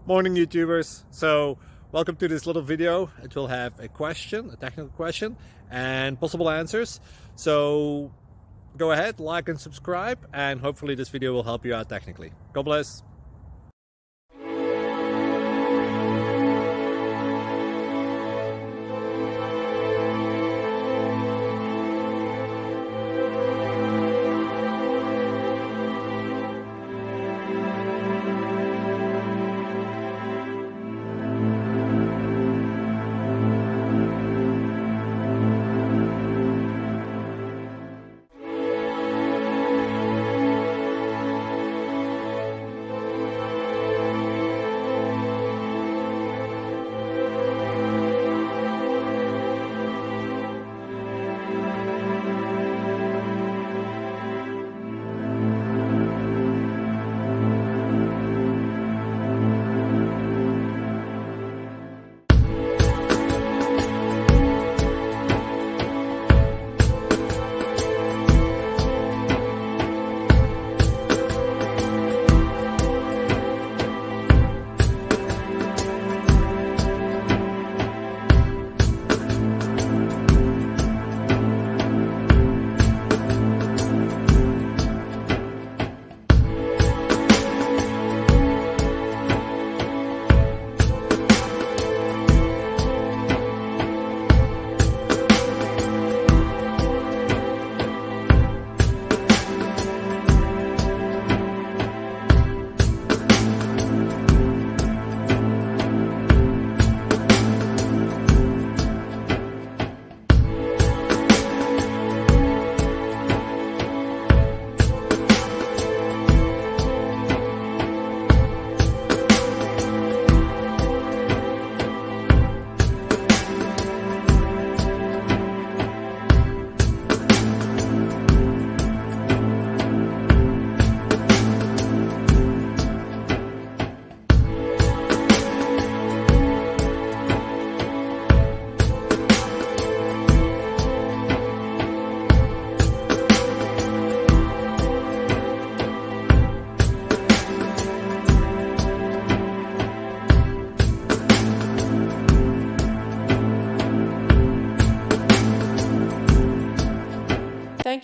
Morning YouTubers. So welcome to this little video. It will have a question, a technical question, and possible answers. So go ahead, like and subscribe, and hopefully this video will help you out technically. God bless.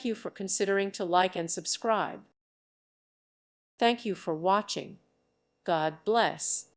Thank you for considering to like and subscribe. Thank you for watching. God bless.